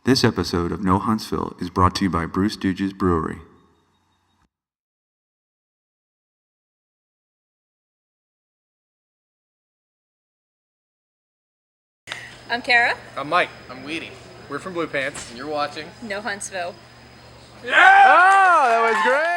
This episode of Know Huntsville is brought to you by Bruce Stooges Brewery. I'm Kara. I'm Mike. I'm Weedy. We're from Blue Pants. And you're watching Know Huntsville. Yeah! Oh, that was great!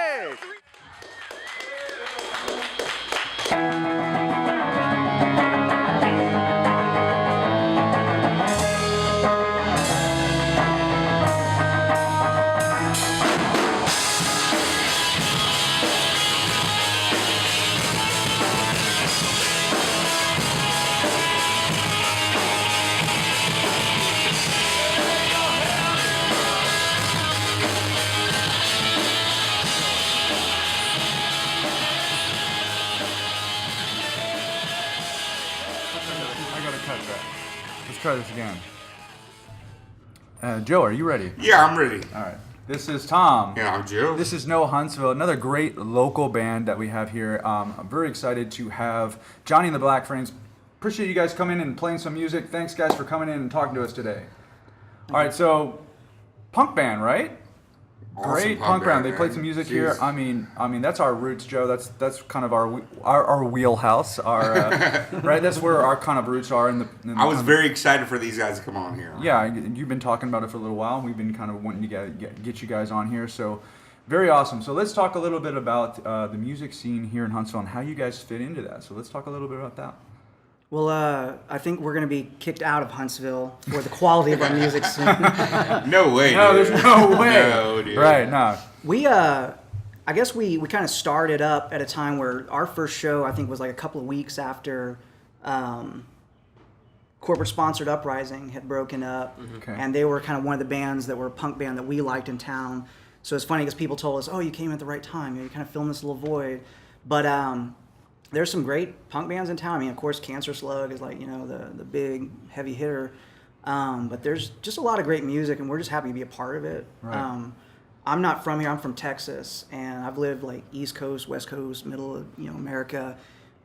Let's try this again. Joe, are you ready? Yeah, I'm ready. All right. This is Tom. Yeah, I'm Joe. This is Know Huntsville, another great local band that we have here. I'm very excited to have Jonny and the Black Frames. Appreciate you guys coming in and playing some music. Thanks, guys, for coming in and talking to us today. All right, so punk band, right? Awesome Great punk band. They man. played some music Jeez. here. I mean, that's our roots, Joe. That's kind of our wheelhouse. Our right. That's where our kind of roots are. I was very excited for these guys to come on here. Yeah, you've been talking about it for a little while. We've been kind of wanting to get you guys on here. So very awesome. So let's talk a little bit about the music scene here in Huntsville and how you guys fit into that. So let's talk a little bit about that. Well, I think we're going to be kicked out of Huntsville for the quality of our music scene. No way, No, dude. there's no way. No, dude. Right, no. I guess we kind of started up at a time where our first show, I think, was like a couple of weeks after corporate-sponsored Uprising had broken up. Okay. And they were kind of one of the bands that were a punk band that we liked in town. So it's funny because people told us, oh, you came at the right time. You kind of filled this little void. But there's some great punk bands in town. I mean, of course, Cancer Slug is like, the big heavy hitter. But there's just a lot of great music, and we're just happy to be a part of it. Right. I'm not from here. I'm from Texas, and I've lived like East Coast, West Coast, middle of America.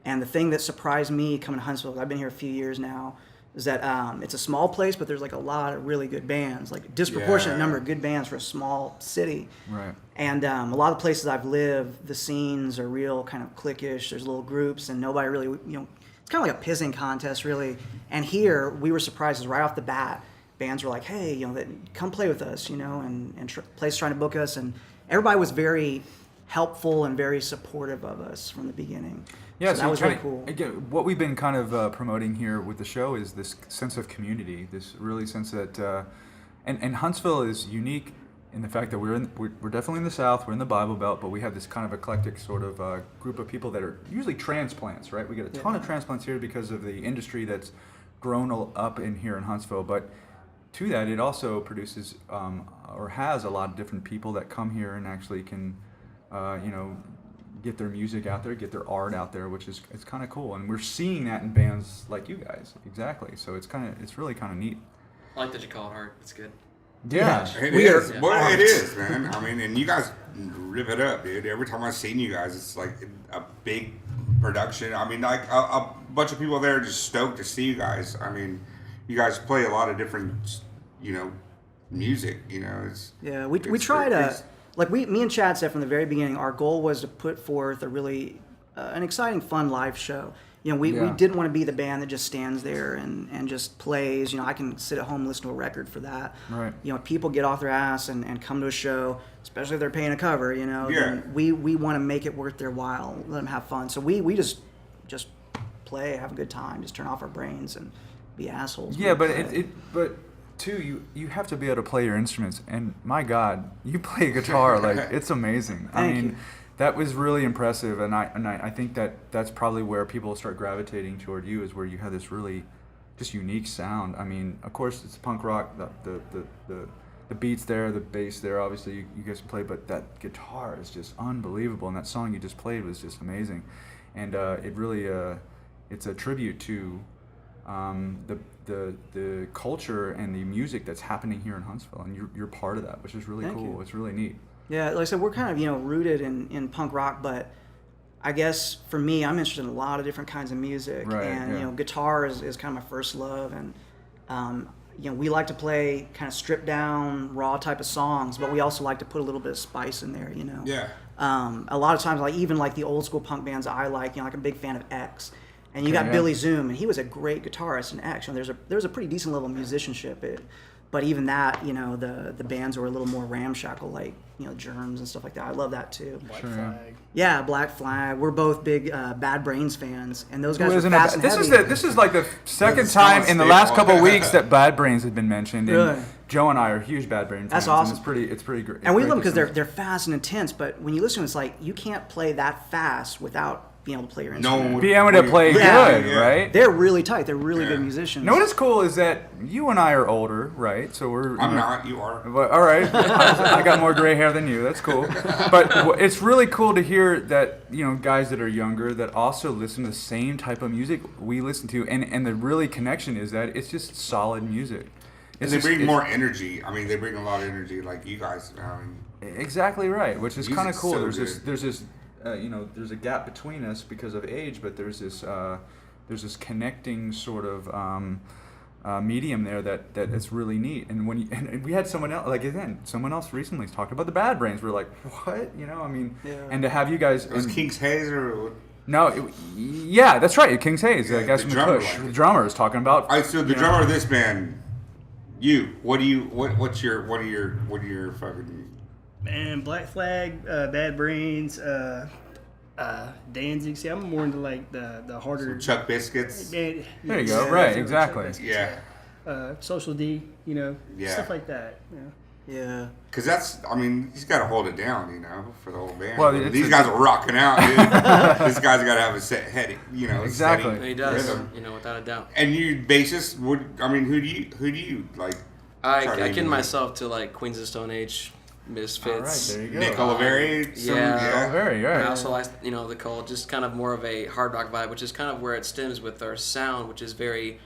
And the thing that surprised me coming to Huntsville, I've been here a few years now, is that it's a small place, but there's like a lot of really good bands, like a disproportionate number of good bands for a small city. Right. And a lot of places I've lived, the scenes are real kind of cliquish. There's little groups, and nobody really, it's kind of like a pissing contest, really. And here, we were surprised 'cause right off the bat, bands were like, hey, come play with us, and places trying to book us. And everybody was very helpful and very supportive of us from the beginning. Yeah, so that was really cool. Again, what we've been kind of promoting here with the show is this sense of community, this really sense that, and Huntsville is unique in the fact that we're definitely in the South, we're in the Bible Belt, but we have this kind of eclectic sort of group of people that are usually transplants, right? We get a ton of transplants here because of the industry that's grown up in here in Huntsville, but to that, it also produces or has a lot of different people that come here and actually can, get their music out there, get their art out there, which is it's kind of cool, and we're seeing that in bands like you guys, exactly. So it's really kind of neat. I like that you call it art. It's good. Yeah, It is. Well, it is, man. I mean, and you guys rip it up, dude. Every time I've seen you guys, it's like a big production. I mean, like a bunch of people there are just stoked to see you guys. I mean, you guys play a lot of different, music. It's We try to, me and Chad said from the very beginning, our goal was to put forth a really an exciting, fun live show. We didn't want to be the band that just stands there and just plays. I can sit at home and listen to a record for that. Right. People get off their ass and come to a show, especially if they're paying a cover. Then we want to make it worth their while, let them have fun. So we just play, have a good time, just turn off our brains and be assholes. Yeah, but too, you have to be able to play your instruments, and my God, you play guitar like it's amazing. Thank you. That was really impressive, and I think that's probably where people start gravitating toward you, is where you have this really just unique sound. I mean, of course, it's punk rock, the beats there, the bass there, obviously you guys play, but that guitar is just unbelievable, and that song you just played was just amazing, and it really it's a tribute to the culture and the music that's happening here in Huntsville, and you're part of that, which is really cool. It's really neat. Yeah, like I said, we're kind of rooted in punk rock, but I guess for me, I'm interested in a lot of different kinds of music, Right, and yeah. guitar is kind of my first love, and we like to play kind of stripped down, raw type of songs, but we also like to put a little bit of spice in there, Yeah. A lot of times, like even like the old school punk bands I like, like I'm a big fan of X. And you Okay, got yeah. Billy Zoom, and he was a great guitarist in X. There's a pretty decent level of musicianship. But even that, the bands were a little more ramshackle, like Germs and stuff like that. I love that too. Black Flag. Yeah, Black Flag. We're both big Bad Brains fans, and those guys Who were isn't fast a, and this heavy. this is like the second It's time not in the stable. last couple of weeks that Bad Brains had been mentioned. And Really? Joe and I are huge Bad Brain fans. That's and awesome. It's pretty great. And we love them great because to they're fast and intense. But when you listen to them, it's like you can't play that fast without being able to play your instrument. No. be able to play Yeah. good, right? They're really tight. They're really good Yeah. musicians. You know what is cool is that you and I are older, right? So we're. I'm not. You are. But, all right, I got more gray hair than you. That's cool. But it's really cool to hear that guys that are younger that also listen to the same type of music we listen to, and the really connection is that it's just solid music. And they bring more energy. I mean, they bring a lot of energy, like you guys. Exactly right, which is kind of Music's cool. so There's good. this there's a gap between us because of age, but there's this connecting sort of medium there that is really neat. And when and we had someone else recently talked about the Bad Brains. We're like, what? And to have you guys. Was King's Hazer? Or, No, yeah, that's right. King's Hayes, Yeah, the guys the from the drummer Push, liked it. the drummer is talking about. so the drummer of this band, what are your fucking Man, Black Flag, Bad Brains, Danzig. See, I'm more into like the harder. Chuck Biscuits? There There you go, right, exactly. Yeah. Social D, Yeah. stuff like that. Yeah. Because he's got to hold it down, for the whole band. Well, it's these a- guys are rocking out, dude. This guy's got to have a set head, Exactly. steady He does, rhythm. without a doubt. And you bassist, who do you like? try to I kin emulate? myself to like Queens of Stone Age, Misfits. All right, there you go. Nick Oliveri? Yeah. Very right. I also like, the Cult, just kind of more of a hard rock vibe, which is kind of where it stems with our sound, which is very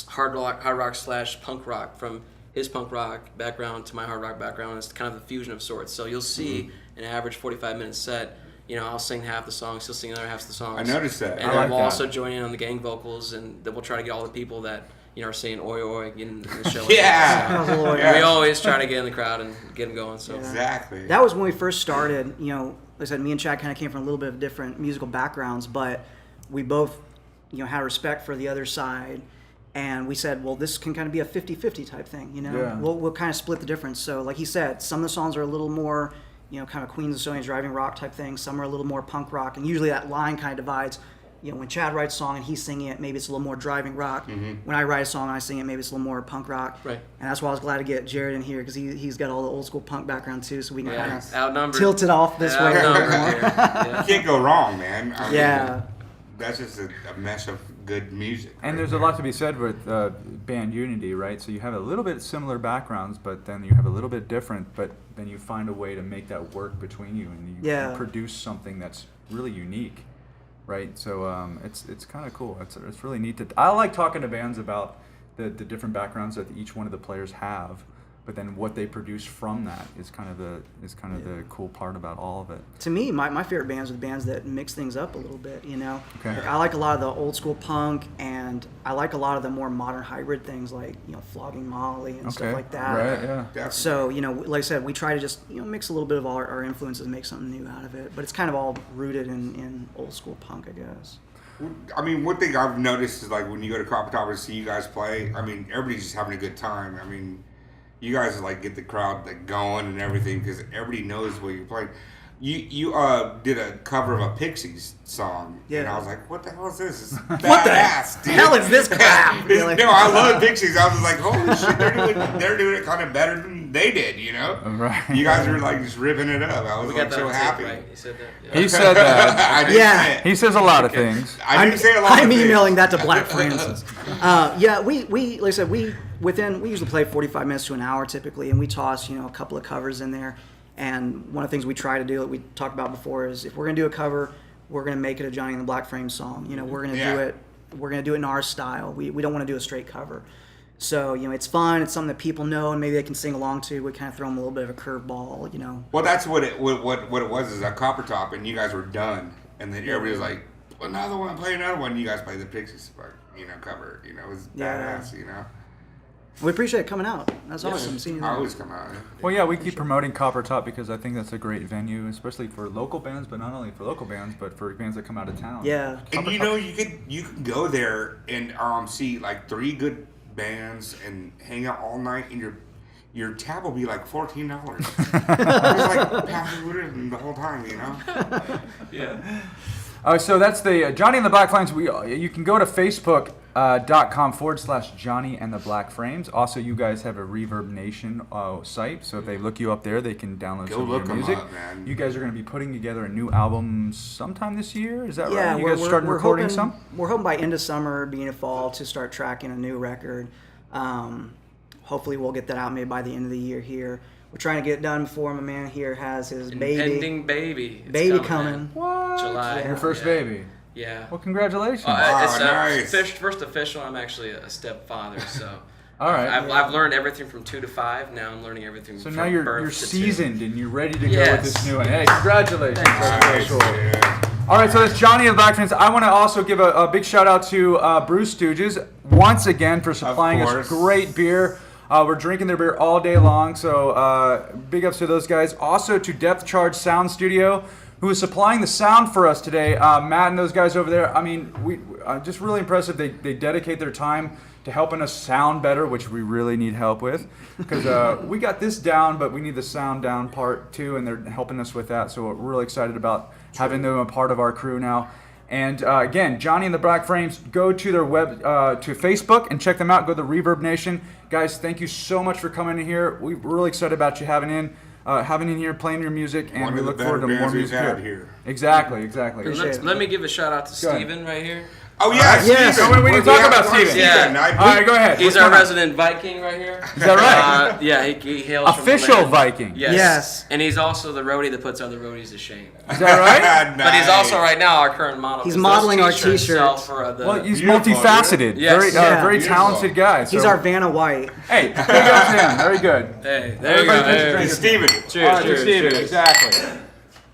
hard rock / punk rock. From his punk rock background to my hard rock background, it's kind of a fusion of sorts. So you'll see an average 45-minute set. I'll sing half the songs, he'll sing the other half of the songs. I noticed that. And I then like we'll that. also join in on the gang vocals, and then we'll try to get all the people that are saying oi oi in the show. Yeah. So Yeah. we always try to get in the crowd and get them going. So Exactly. That was when we first started. Like I said, me and Chad kind of came from a little bit of different musical backgrounds, but we both, had respect for the other side. And we said, well, this can kind of be a 50-50 type thing, Yeah. We'll kind of split the difference. So like he said, some of the songs are a little more, kind of Queens of Stone Age driving rock type thing. Some are a little more punk rock. And usually that line kind of divides. When Chad writes a song and he's singing it, maybe it's a little more driving rock. When I write a song and I sing it, maybe it's a little more punk rock. Right. And that's why I was glad to get Jared in here because he's got all the old school punk background too, so we can kind of outnumbered. tilt it off this way. a little Outnumbered more. here. Yeah. You can't go wrong, man. Yeah. That's just a mesh of good music. And right there's a there. lot to be said with band unity, right? So you have a little bit similar backgrounds, but then you have a little bit different, but then you find a way to make that work between you, and you Yeah. produce something that's really unique, right? So it's kind of cool. It's really neat. I like talking to bands about the different backgrounds that each one of the players have, but then what they produce from that is kind of the cool part about all of it. To me, my favorite bands are the bands that mix things up a little bit, Okay. Like, I like a lot of the old school punk, and I like a lot of the more modern hybrid things like, Flogging Molly and stuff like that. Right, yeah. Definitely. So, like I said, we try to just, mix a little bit of all our influences and make something new out of it. But it's kind of all rooted in old school punk, I guess. One thing I've noticed is like when you go to Copper Top and see you guys play, everybody's just having a good time. You guys like get the crowd like going and everything because everybody knows what you're playing. You did a cover of a Pixies song, and Yeah. I was like, "What the hell is this? This is What the badass, dude." hell is this crap? You're like- No, I love Pixies. I was like, "Holy shit, they're doing it kind of better than they did," Right. You guys were like just ripping it up. I was We got like that so on tape, happy. right? You said that. Yeah. He said that. I did Yeah. say it. He says a lot of things. I didn't say a lot. I'm of things. emailing that to Black Francis. Yeah, we like I said, we usually play 45 minutes to an hour typically, and we toss a couple of covers in there. And one of the things we try to do that we talked about before is if we're gonna do a cover, we're gonna make it a Jonny and the Black Frame song. We're gonna Yeah. do it. We're gonna do it in our style. We don't want to do a straight cover. So it's fun. It's something that people know and maybe they can sing along to. We kind of throw them a little bit of a curveball. Well, that's what it was is a Copper Top, and you guys were done, and then everybody was like, another one, play another one. And you guys played the Pixies, cover. It was Yeah. badass, We appreciate it coming out. That's awesome. Seeing you I there. always come out. Well, yeah, we keep promoting Copper Top because I think that's a great venue, especially for local bands, but not only for local bands, but for bands that come out of town. Yeah. And you know, you could go there and see like 3 good bands and hang out all night, and your tab will be like $14. It's like passing the whole time, you know. Yeah. So that's the Jonny and the Black Flames. You can go to Facebook.com/Jonny and the Black Frames. Also, you guys have a Reverb Nation site, so if they look you up there, they can download some of look your 'em music. up, man. You guys are going to be putting together a new album sometime this year. Is that Yeah, right? You guys starting recording hoping, some? We're hoping by end of summer, beginning of fall, to start tracking a new record. Hopefully, we'll get that out maybe by the end of the year here. We're trying to get it done before my man here has his Impending baby. It's baby coming. coming. What? July. Your first Yeah. baby. Yeah. Well, congratulations. It's nice. First official. I'm actually a stepfather, so. All right. I've learned everything from 2 to 5. Now I'm learning everything. So from now you're birth to 2. seasoned and you're ready to go Yes. with this new one. Hey, congratulations. That's Nice, really cool. dude. All right, so that's Jonny and the Black Fans. I want to also give a big shout out to Bruce Stooges once again for supplying us course. great beer. We're drinking their beer all day long, so big ups to those guys. Also to Depth Charge Sound Studio, who is supplying the sound for us today. Matt and those guys over there, I mean, we just really impressive. They dedicate their time to helping us sound better, which we really need help with. Because we got this down, but we need the sound down part too, and they're helping us with that. So we're really excited about having them a part of our crew now. And again, Jonny and the Black Frames, go to their web, to Facebook and check them out. Go to Reverb Nation. Guys, thank you so much for coming in here. We're really excited about you having in here, playing your music, and One we of the look forward to better more bands we've music had here. here. Exactly. Let me give a shout out to Go ahead. Steven right here. Oh yeah, Yes. Steven. We need to talk about Steven. Yeah. All right, go ahead. He's What's our going on? resident Viking right here. Is that right? Yeah, he hails Official from the land. Viking. Yes. Yes. And he's also the roadie that puts other roadies to shame. Is that right? But he's also right now our current model. He's 'cause modeling our those sell t-shirts. for the. Well, he's Beautiful, multifaceted. Yes. Very, Yeah. very Beautiful. talented guy. He's so- our Vanna White. Hey, big ups to him. Very good. Hey, there you go. Everybody There. It's Steven. Cheers, All right, cheers, Steven, cheers. exactly.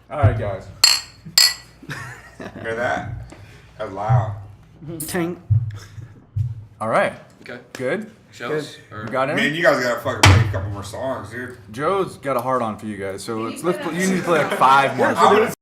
All right, guys. Hear that? That's loud. Tank. All right. Okay. Good. Shows? Or- You got him? Man, you guys gotta fucking play a couple more songs, dude. Joe's got a hard on for you guys, so you need to play like 5 more. I'm gonna